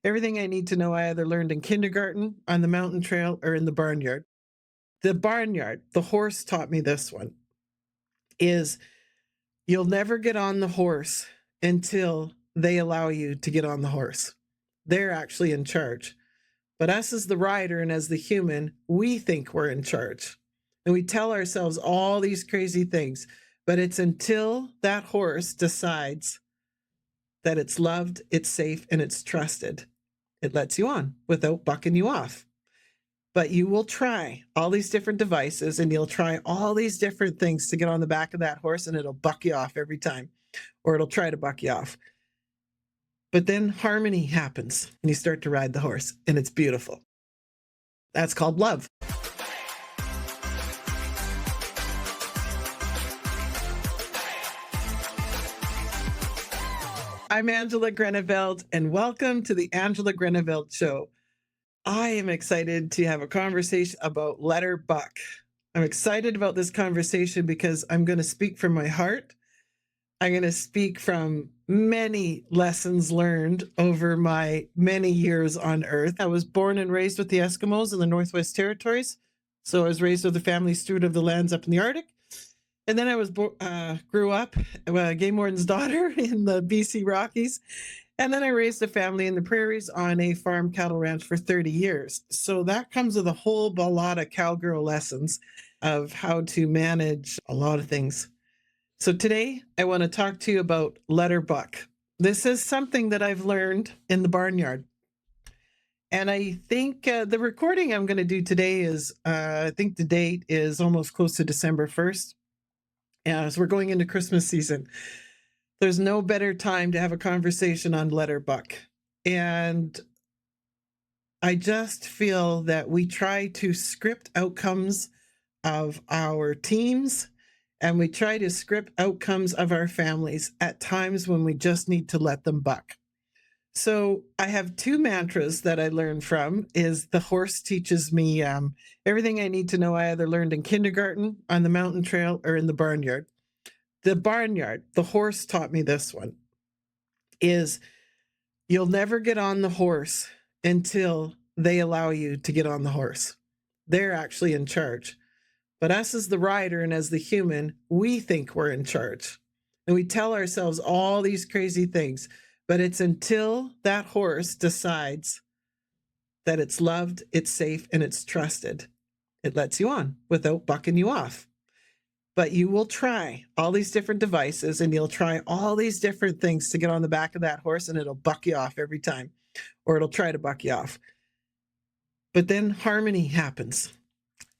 Everything I need to know I either learned in kindergarten, on the mountain trail, or in the barnyard. The barnyard, the horse taught me this one, is you'll never get on the horse until they allow you to get on the horse. They're actually in charge. But us as the rider and as the human, we think we're in charge. And we tell ourselves all these crazy things. But it's until that horse decides that it's loved, it's safe, and it's trusted, it lets you on without bucking you off. But you will try all these different devices and you'll try all these different things to get on the back of that horse, and it'll buck you off every time, or it'll try to buck you off. But then harmony happens and you start to ride the horse, and it's beautiful. That's called love. I'm Angela Groeneveld, and welcome to the Angela Groeneveld Show. I am excited to have a conversation about let her buck. I'm excited about this conversation because I'm going to speak from my heart. I'm going to speak from many lessons learned over my many years on Earth. I was born and raised with the Eskimos in the Northwest Territories. So I was raised with a family steward of the lands up in the Arctic. And then I grew up a game warden's daughter in the BC Rockies. And then I raised a family in the prairies on a farm cattle ranch for 30 years. So that comes with a whole lot of cowgirl lessons of how to manage a lot of things. So today I want to talk to you about let her buck. This is something that I've learned in the barnyard. And I think the recording I'm going to do today is, I think the date is almost close to December 1st. As we're going into Christmas season, there's no better time to have a conversation on let her buck. And I just feel that we try to script outcomes of our teams, and we try to script outcomes of our families at times when we just need to let them buck. So I have two mantras that I learned from. Is the horse teaches me everything I need to know I either learned in kindergarten, on the mountain trail, or in the barnyard. The barnyard, the horse taught me this one, is you'll never get on the horse until they allow you to get on the horse. They're actually in charge. But us as the rider and as the human, we think we're in charge. And we tell ourselves all these crazy things. But it's until that horse decides that it's loved, it's safe, and it's trusted, it lets you on without bucking you off. But you will try all these different devices and you'll try all these different things to get on the back of that horse, and it'll buck you off every time, or it'll try to buck you off. But then harmony happens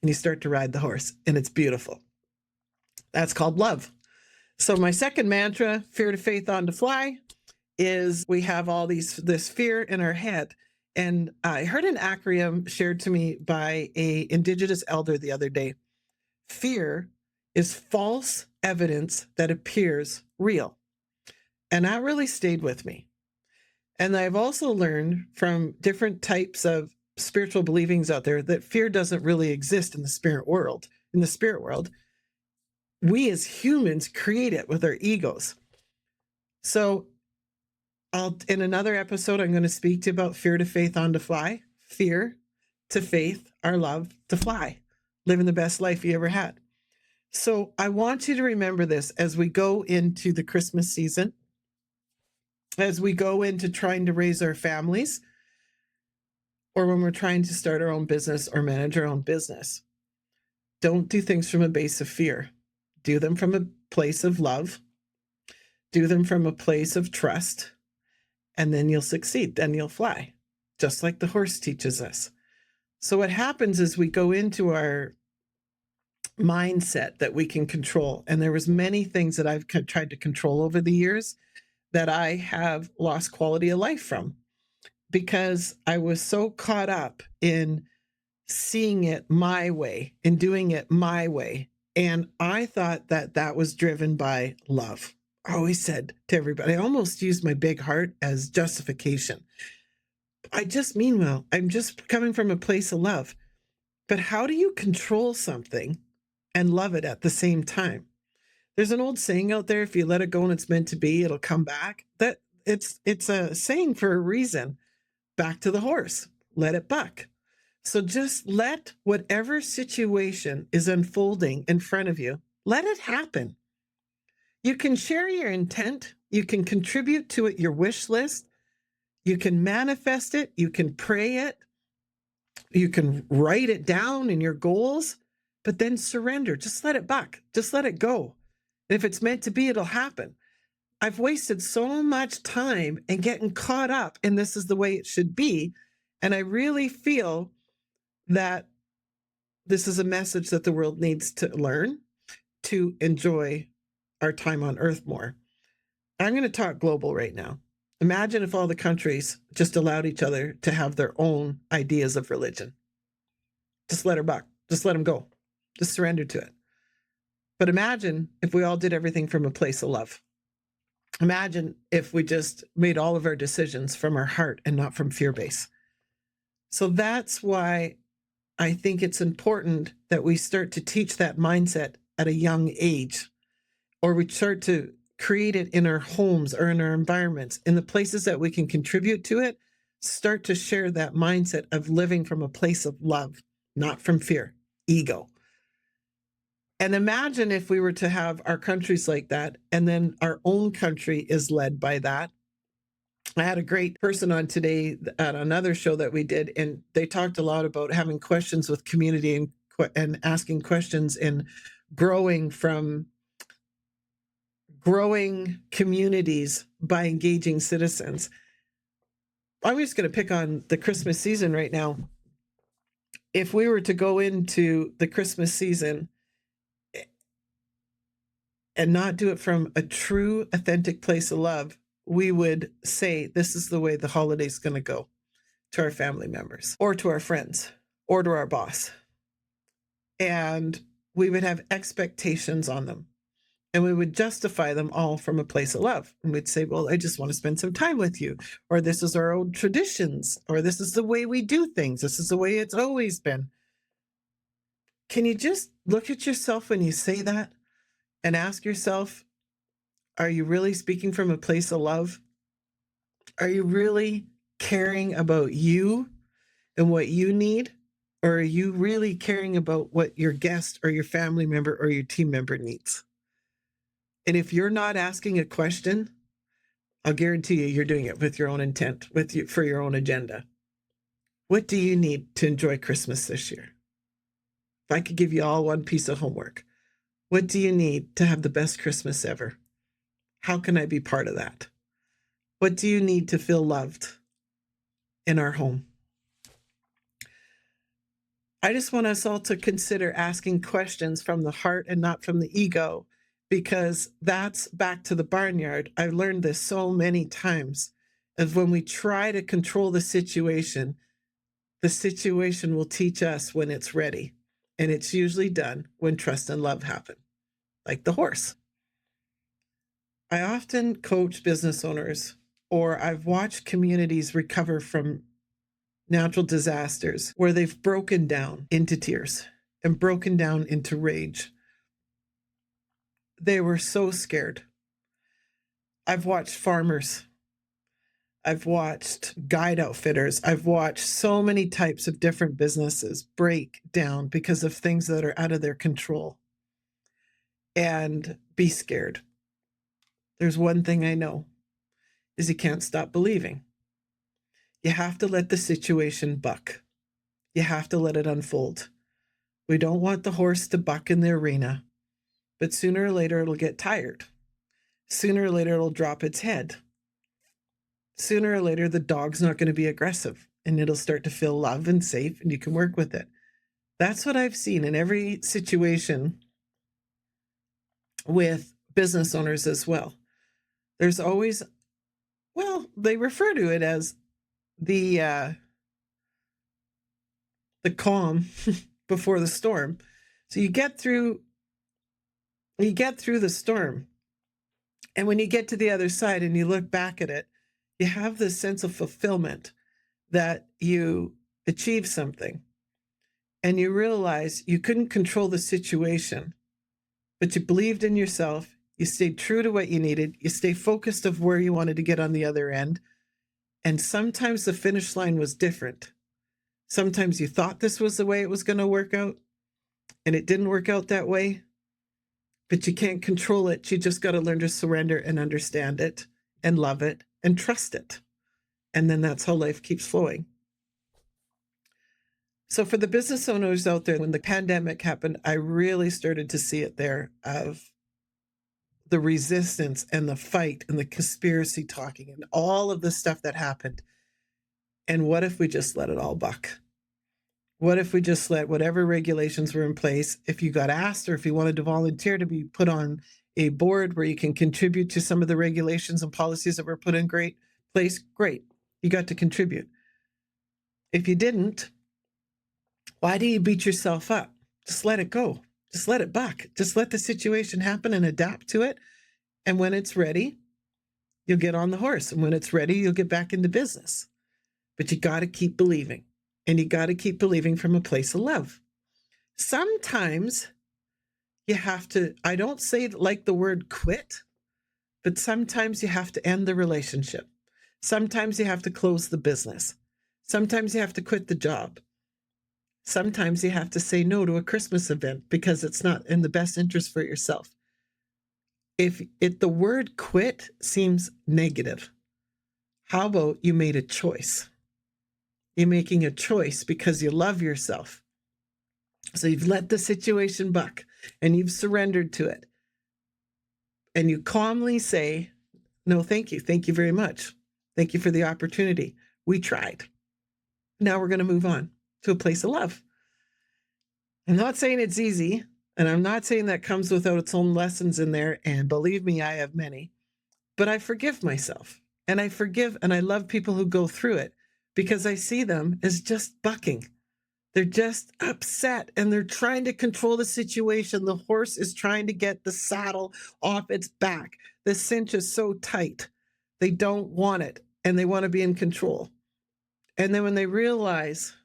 and you start to ride the horse, and it's beautiful. That's called love. So my second mantra, fear to faith on to fly, is we have all this fear in our head. And I heard an acronym shared to me by a Indigenous elder the other day. Fear is false evidence that appears real. And that really stayed with me. And I've also learned from different types of spiritual believings out there that fear doesn't really exist in the spirit world. In the spirit world, we as humans create it with our egos. So in another episode, I'm going to speak to you about fear to faith on to fly. Fear to faith, our love to fly. Living the best life you ever had. So I want you to remember this as we go into the Christmas season, as we go into trying to raise our families, or when we're trying to start our own business or manage our own business. Don't do things from a base of fear. Do them from a place of love. Do them from a place of trust. And then you'll succeed. Then you'll fly, just like the horse teaches us. So what happens is we go into our mindset that we can control. And there was many things that I've tried to control over the years that I have lost quality of life from, because I was so caught up in seeing it my way and doing it my way. And I thought that that was driven by love. I always said to everybody, I almost used my big heart as justification. I just mean well. I'm just coming from a place of love. But how do you control something and love it at the same time? There's an old saying out there, if you let it go and it's meant to be, it'll come back. That it's a saying for a reason. back to the horse, let it buck. So just let whatever situation is unfolding in front of you, let it happen. You can share your intent. You can contribute to it, your wish list. You can manifest it. You can pray it. You can write it down in your goals, but then surrender. Just let it buck. Just let it go. And if it's meant to be, it'll happen. I've wasted so much time and getting caught up in this is the way it should be. And I really feel that this is a message that the world needs to learn to enjoy our time on Earth more. I'm going to talk global right now. Imagine if all the countries just allowed each other to have their own ideas of religion. Just let her buck. Just let them go. Just surrender to it. But imagine if we all did everything from a place of love. Imagine if we just made all of our decisions from our heart and not from fear base. So that's why I think it's important that we start to teach that mindset at a young age, or we start to create it in our homes or in our environments, in the places that we can contribute to it, start to share that mindset of living from a place of love, not from fear, ego. And imagine if we were to have our countries like that, and then our own country is led by that. I had a great person on today at another show that we did, and they talked a lot about having questions with community and asking questions and growing communities by engaging citizens. I'm just going to pick on the Christmas season right now. If we were to go into the Christmas season and not do it from a true, authentic place of love, we would say, this is the way the holiday's going to go to our family members or to our friends or to our boss. And we would have expectations on them. And we would justify them all from a place of love. And we'd say, well, I just want to spend some time with you. Or this is our old traditions. Or this is the way we do things. This is the way it's always been. Can you just look at yourself when you say that and ask yourself, are you really speaking from a place of love? Are you really caring about you and what you need? Or are you really caring about what your guest or your family member or your team member needs? And if you're not asking a question, I'll guarantee you're doing it with your own intent, for your own agenda. What do you need to enjoy Christmas this year? If I could give you all one piece of homework, what do you need to have the best Christmas ever? How can I be part of that? What do you need to feel loved in our home? I just want us all to consider asking questions from the heart and not from the ego, because that's back to the barnyard. I've learned this so many times. Of when we try to control the situation will teach us when it's ready. And it's usually done when trust and love happen, like the horse. I often coach business owners, or I've watched communities recover from natural disasters where they've broken down into tears and broken down into rage. They were so scared. I've watched farmers. I've watched guide outfitters. I've watched so many types of different businesses break down because of things that are out of their control and be scared. There's one thing I know is you can't stop believing. You have to let the situation buck. You have to let it unfold. We don't want the horse to buck in the arena, but sooner or later it'll get tired. Sooner or later it'll drop its head. Sooner or later the dog's not going to be aggressive and it'll start to feel love and safe and you can work with it. That's what I've seen in every situation with business owners as well. There's always, they refer to it as the calm before the storm. So you get through the storm. And when you get to the other side and you look back at it, you have this sense of fulfillment that you achieved something. And you realize you couldn't control the situation, but you believed in yourself. You stayed true to what you needed. You stayed focused of where you wanted to get on the other end. And sometimes the finish line was different. Sometimes you thought this was the way it was going to work out, and it didn't work out that way. But you can't control it. You just got to learn to surrender and understand it and love it and trust it. And then that's how life keeps flowing. So for the business owners out there, when the pandemic happened, I really started to see it there of the resistance and the fight and the conspiracy talking and all of the stuff that happened. And what if we just let it all buck? What if we just let whatever regulations were in place, if you got asked or if you wanted to volunteer to be put on a board where you can contribute to some of the regulations and policies that were put in place, great. You got to contribute. If you didn't, why do you beat yourself up? Just let it go. Just let it buck. Just let the situation happen and adapt to it. And when it's ready, you'll get on the horse. And when it's ready, you'll get back into business. But you got to keep believing. And you got to keep believing from a place of love. Sometimes you have to, I don't say like the word quit, but sometimes you have to end the relationship. Sometimes you have to close the business. Sometimes you have to quit the job. Sometimes you have to say no to a Christmas event because it's not in the best interest for yourself. If the word quit seems negative, how about you made a choice? You're making a choice because you love yourself. So you've let the situation buck and you've surrendered to it. And you calmly say, no, thank you. Thank you very much. Thank you for the opportunity. We tried. Now we're going to move on to a place of love. I'm not saying it's easy, and I'm not saying that comes without its own lessons in there. And believe me, I have many, but I forgive myself and I forgive and I love people who go through it because I see them as just bucking. They're just upset and they're trying to control the situation. The horse is trying to get the saddle off its back. The cinch is so tight. They don't want it and they want to be in control. And then when they realize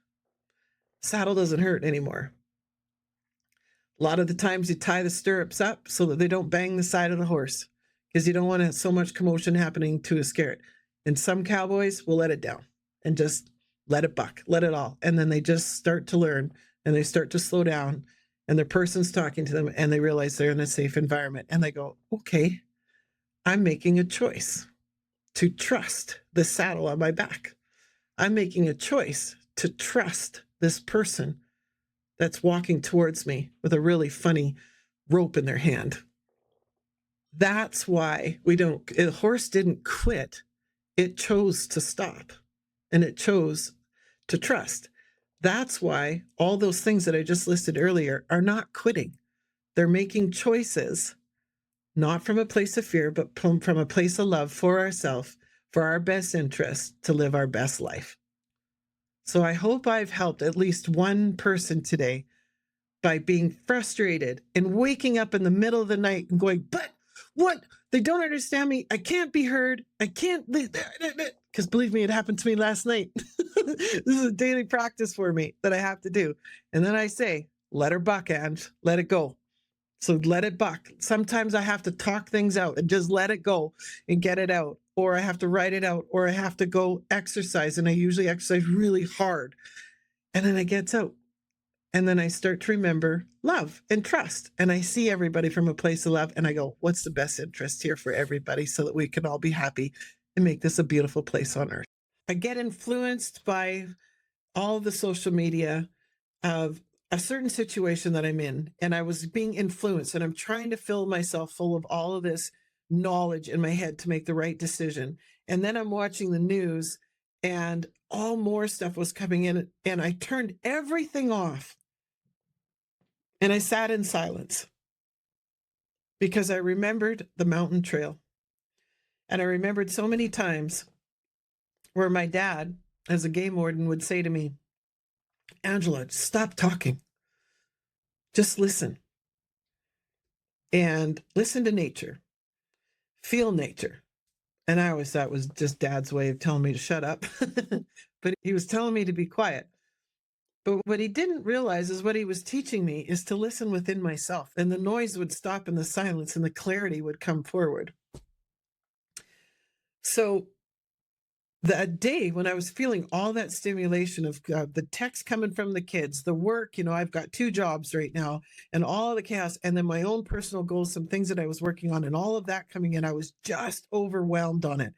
saddle doesn't hurt anymore. A lot of the times you tie the stirrups up so that they don't bang the side of the horse because you don't want so much commotion happening to scare it. And some cowboys will let it down and just let it buck, let it all. And then they just start to learn and they start to slow down and their person's talking to them and they realize they're in a safe environment. And they go, okay, I'm making a choice to trust the saddle on my back. I'm making a choice to trust this person that's walking towards me with a really funny rope in their hand. That's why the horse didn't quit. It chose to stop and it chose to trust. That's why all those things that I just listed earlier are not quitting. They're making choices, not from a place of fear, but from a place of love for ourselves, for our best interest to live our best life. So I hope I've helped at least one person today by being frustrated and waking up in the middle of the night and going, but what? They don't understand me. I can't be heard. I can't, because believe me, it happened to me last night. This is a daily practice for me that I have to do. And then I say, let her buck, Ange, let it go. So let it buck. Sometimes I have to talk things out and just let it go and get it out. Or I have to write it out, or I have to go exercise. And I usually exercise really hard. And then it gets out. And then I start to remember love and trust. And I see everybody from a place of love. And I go, what's the best interest here for everybody so that we can all be happy and make this a beautiful place on earth? I get influenced by all the social media of a certain situation that I'm in. And I was being influenced and I'm trying to fill myself full of all of this knowledge in my head to make the right decision. And then I'm watching the news and all more stuff was coming in and I turned everything off. And I sat in silence because I remembered the mountain trail. And I remembered so many times where my dad, as a game warden, would say to me, Angela, stop talking. Just listen. And listen to nature. Feel nature. And I always thought it was just Dad's way of telling me to shut up. But he was telling me to be quiet. But what he didn't realize is what he was teaching me is to listen within myself. And the noise would stop in the silence and the clarity would come forward. So That day when I was feeling all that stimulation of the text coming from the kids, the work, I've got 2 jobs right now and all the chaos, and then my own personal goals, some things that I was working on, and all of that coming in, I was just overwhelmed on it.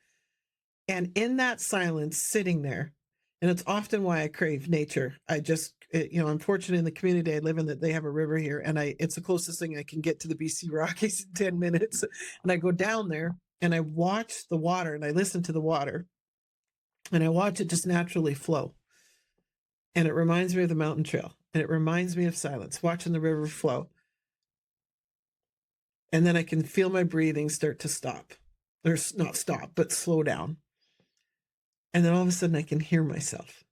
And in that silence, sitting there, and it's often why I crave nature. I'm fortunate in the community I live in that they have a river here, and it's the closest thing I can get to the BC Rockies in 10 minutes. And I go down there and I watch the water and I listen to the water and I watch it just naturally flow. And it reminds me of the mountain trail and it reminds me of silence, watching the river flow. And then I can feel my breathing start to stop, or not stop, but slow down. And then all of a sudden I can hear myself.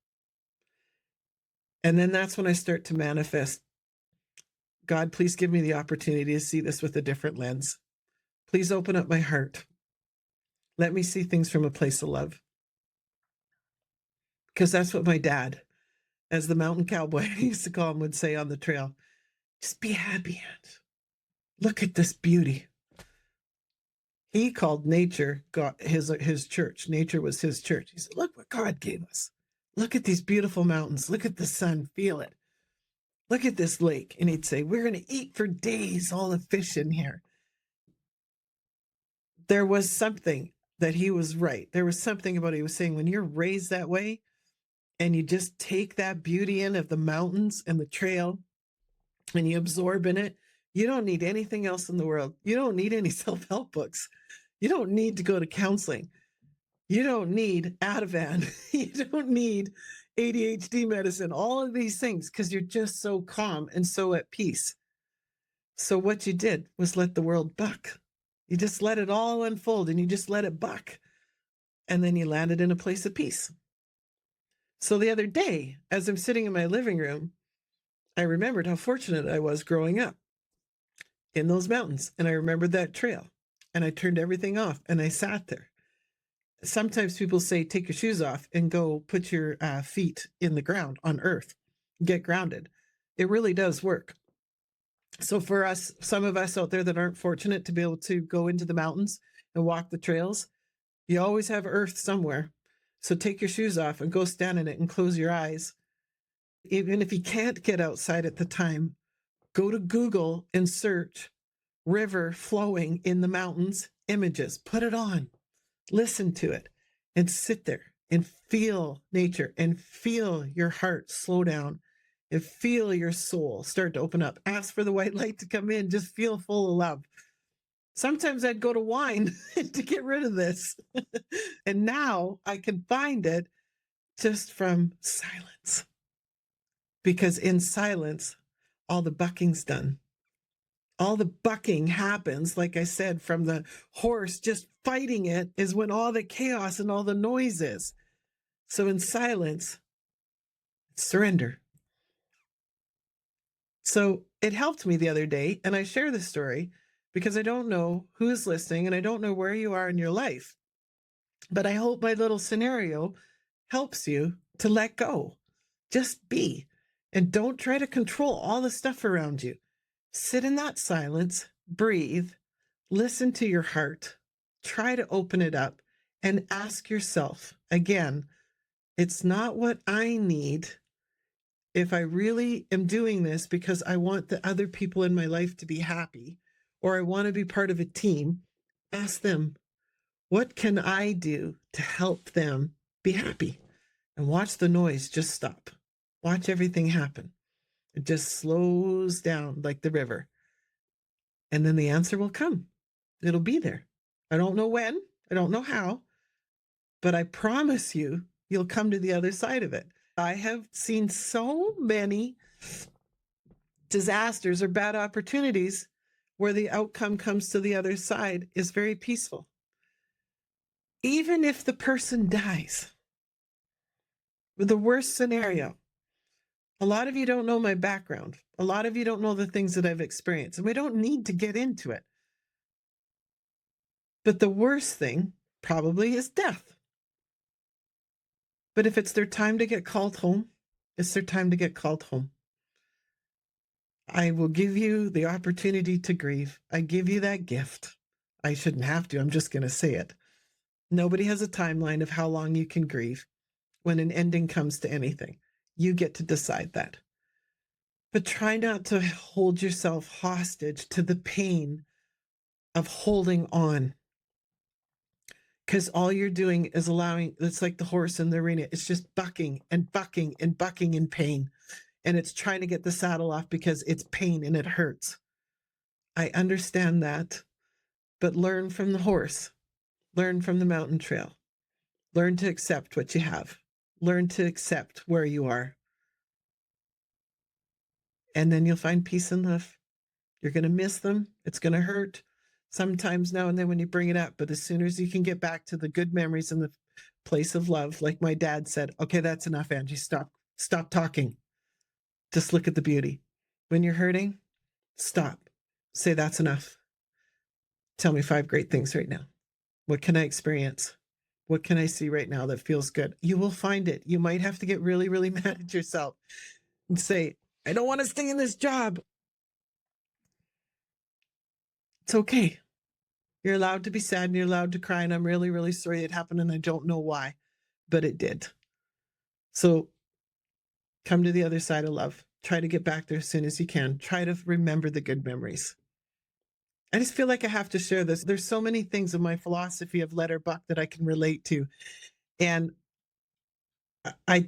And then that's when I start to manifest, God, please give me the opportunity to see this with a different lens. Please open up my heart. Let me see things from a place of love. Because that's what my dad, as the mountain cowboy I used to call him, would say on the trail. Just be happy. Look at this beauty. He called nature God, his church. Nature was his church. He said, look what God gave us. Look at these beautiful mountains. Look at the sun. Feel it. Look at this lake. And he'd say, we're going to eat for days, all the fish in here. There was something that he was right. There was something about it. He was saying, when you're raised that way and you just take that beauty in of the mountains and the trail and you absorb in it, you don't need anything else in the world. You don't need any self-help books. You don't need to go to counseling. You don't need Ativan. You don't need ADHD medicine, all of these things, because you're just so calm and so at peace. So what you did was let the world buck. You just let it all unfold and you just let it buck. And then you landed in a place of peace. So the other day, as I'm sitting in my living room, I remembered how fortunate I was growing up in those mountains. And I remembered that trail. And I turned everything off and I sat there. Sometimes people say, take your shoes off and go put your feet in the ground on earth, get grounded. It really does work. So for us, some of us out there that aren't fortunate to be able to go into the mountains and walk the trails, you always have earth somewhere. So take your shoes off and go stand in it and close your eyes. Even if you can't get outside at the time, go to Google and search river flowing in the mountains images. Put it on, listen to it, and sit there and feel nature and feel your heart slow down and feel your soul start to open up. Ask for the white light to come in. Just feel full of love. Sometimes I'd go to wine to get rid of this. And now I can find it just from silence. Because in silence, all the bucking's done. All the bucking happens, like I said, from the horse just fighting it is when all the chaos and all the noise is. So in silence, surrender. So it helped me the other day, and I share this story because I don't know who's listening and I don't know where you are in your life. But I hope my little scenario helps you to let go. Just be, and don't try to control all the stuff around you. Sit in that silence, breathe, listen to your heart, try to open it up, and ask yourself again, it's not what I need. If I really am doing this because I want the other people in my life to be happy, or I want to be part of a team, ask them, what can I do to help them be happy? And watch the noise just stop. Watch everything happen. It just slows down like the river. And then the answer will come. It'll be there. I don't know when, I don't know how, but I promise you, you'll come to the other side of it. I have seen so many disasters or bad opportunities where the outcome comes to the other side is very peaceful. Even if the person dies, with the worst scenario, a lot of you don't know my background. A lot of you don't know the things that I've experienced, and we don't need to get into it. But the worst thing probably is death. But if it's their time to get called home, it's their time to get called home. I will give you the opportunity to grieve. I give you that gift. I shouldn't have to. I'm just going to say it. Nobody has a timeline of how long you can grieve when an ending comes to anything. You get to decide that. But try not to hold yourself hostage to the pain of holding on. Because all you're doing is allowing, it's like the horse in the arena. It's just bucking and bucking and bucking in pain. And it's trying to get the saddle off because it's pain and it hurts. I understand that. But learn from the horse, learn from the mountain trail, learn to accept what you have, learn to accept where you are. And then you'll find peace and love. You're going to miss them. It's going to hurt sometimes now and then when you bring it up. But as soon as you can get back to the good memories and the place of love, like my dad said, okay, that's enough, Angie. Stop talking. Just look at the beauty. When you're hurting, stop. Say, that's enough. Tell me 5 great things right now. What can I experience? What can I see right now that feels good? You will find it. You might have to get really, really mad at yourself and say, I don't want to stay in this job. It's okay. You're allowed to be sad and you're allowed to cry. And I'm really, really sorry it happened. And I don't know why, but it did. So come to the other side of love. Try to get back there as soon as you can. Try to remember the good memories. I just feel like I have to share this. There's so many things in my philosophy of letter buck that I can relate to. And I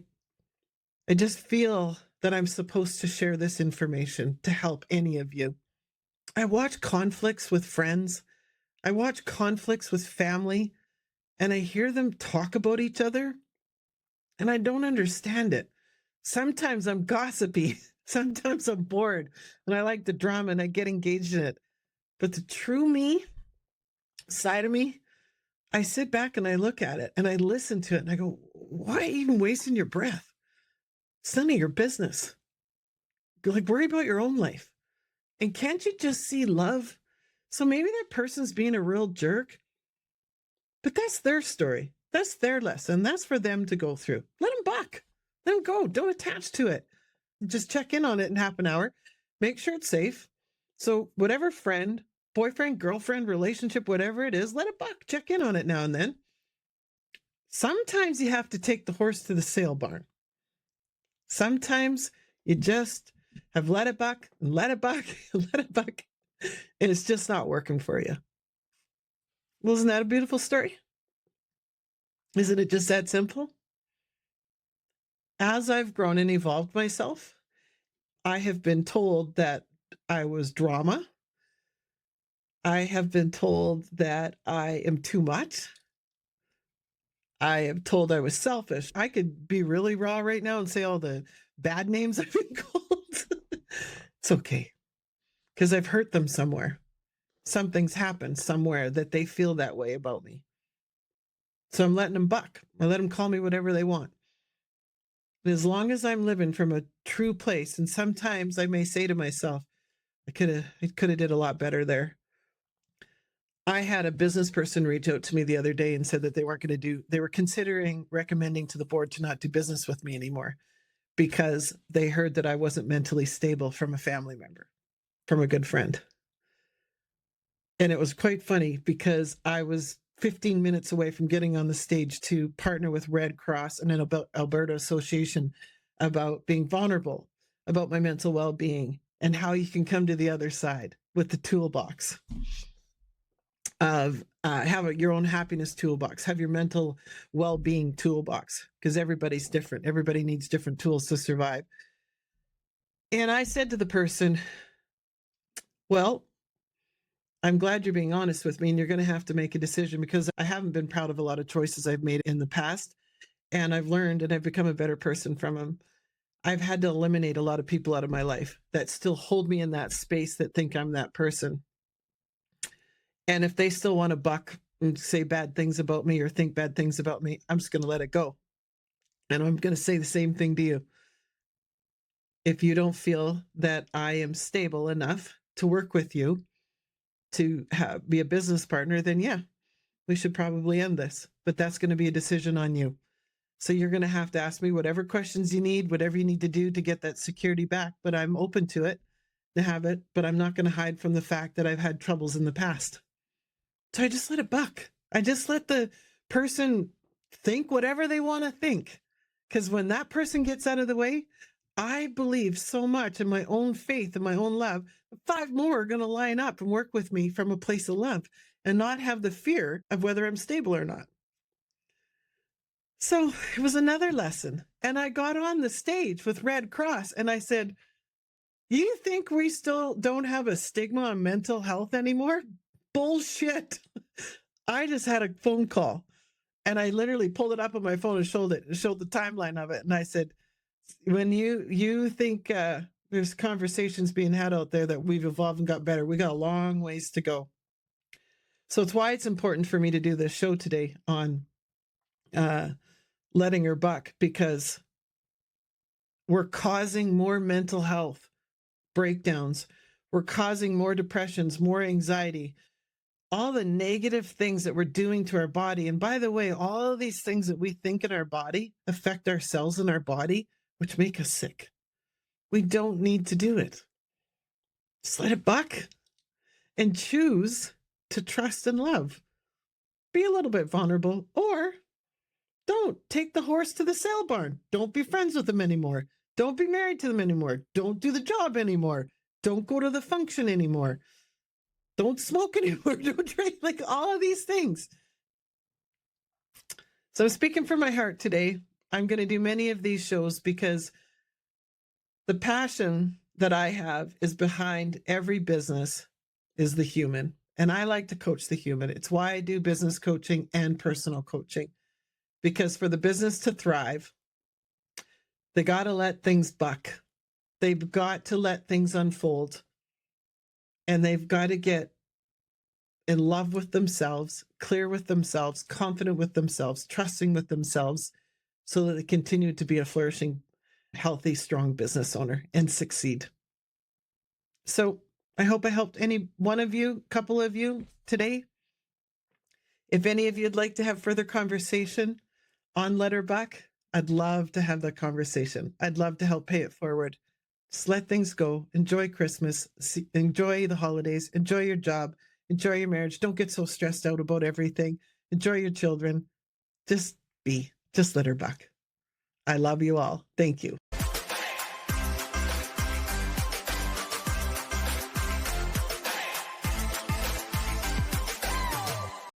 just feel that I'm supposed to share this information to help any of you. I watch conflicts with friends. I watch conflicts with family, and I hear them talk about each other, and I don't understand it. Sometimes I'm gossipy. Sometimes I'm bored, and I like the drama, and I get engaged in it. But the true me, side of me, I sit back and I look at it, and I listen to it, and I go, why even wasting your breath? It's none of your business. Like, worry about your own life. And can't you just see love? So maybe that person's being a real jerk, but that's their story. That's their lesson. That's for them to go through. Let them buck. Let them go. Don't attach to it. Just check in on it in half an hour. Make sure it's safe. So whatever friend, boyfriend, girlfriend, relationship, whatever it is, let it buck. Check in on it now and then. Sometimes you have to take the horse to the sale barn. Sometimes you just have let it buck and let it buck and let it buck, and it's just not working for you. Well, isn't that a beautiful story? Isn't it just that simple? As I've grown and evolved myself, I have been told that I was drama. I have been told that I am too much. I am told I was selfish. I could be really raw right now and say all the bad names I've been called. It's okay, because I've hurt them somewhere. Something's happened somewhere that they feel that way about me. So I'm letting them buck. I let them call me whatever they want. And as long as I'm living from a true place, and sometimes I may say to myself, I could have did a lot better there. I had a business person reach out to me the other day and said that they were considering recommending to the board to not do business with me anymore because they heard that I wasn't mentally stable from a family member, from a good friend. And it was quite funny because I was 15 minutes away from getting on the stage to partner with Red Cross and an Alberta association about being vulnerable, about my mental well-being, and how you can come to the other side with the toolbox of have your own happiness toolbox, have your mental well-being toolbox, because everybody's different. Everybody needs different tools to survive. And I said to the person, well, I'm glad you're being honest with me, and you're going to have to make a decision because I haven't been proud of a lot of choices I've made in the past. And I've learned and I've become a better person from them. I've had to eliminate a lot of people out of my life that still hold me in that space that think I'm that person. And if they still want to buck and say bad things about me or think bad things about me, I'm just going to let it go. And I'm going to say the same thing to you. If you don't feel that I am stable enough to work with you, to be a business partner, then yeah, we should probably end this. But that's going to be a decision on you. So you're going to have to ask me whatever questions you need, whatever you need to do to get that security back. But I'm open to it, to have it. But I'm not going to hide from the fact that I've had troubles in the past. So I just let it buck. I just let the person think whatever they want to think. Because when that person gets out of the way, I believe so much in my own faith and my own love. 5 more are going to line up and work with me from a place of love and not have the fear of whether I'm stable or not. So it was another lesson. And I got on the stage with Red Cross and I said, you think we still don't have a stigma on mental health anymore? Bullshit. I just had a phone call and I literally pulled it up on my phone and showed the timeline of it. And I said, when you think there's conversations being had out there that we've evolved and got better, we got a long ways to go. So it's why it's important for me to do this show today on letting her buck, because we're causing more mental health breakdowns. We're causing more depressions, more anxiety, all the negative things that we're doing to our body. And by the way, all of these things that we think in our body affect our cells in our body, which make us sick. We don't need to do it. Just let it buck and choose to trust and love. Be a little bit vulnerable, or don't take the horse to the sale barn. Don't be friends with them anymore. Don't be married to them anymore. Don't do the job anymore. Don't go to the function anymore. Don't smoke anymore. Don't drink, like all of these things. So I'm speaking from my heart today. I'm going to do many of these shows because the passion that I have is behind every business is the human. And I like to coach the human. It's why I do business coaching and personal coaching. Because for the business to thrive, they got to let things buck. They've got to let things unfold. And they've got to get in love with themselves, clear with themselves, confident with themselves, trusting with themselves, so that they continue to be a flourishing, healthy, strong business owner and succeed. So I hope I helped any one of you, couple of you today. If any of you'd like to have further conversation on Let Her Buck, I'd love to have that conversation. I'd love to help pay it forward. Just let things go. Enjoy Christmas. Enjoy the holidays. Enjoy your job. Enjoy your marriage. Don't get so stressed out about everything. Enjoy your children. Just be. Just let her buck. I love you all. Thank you.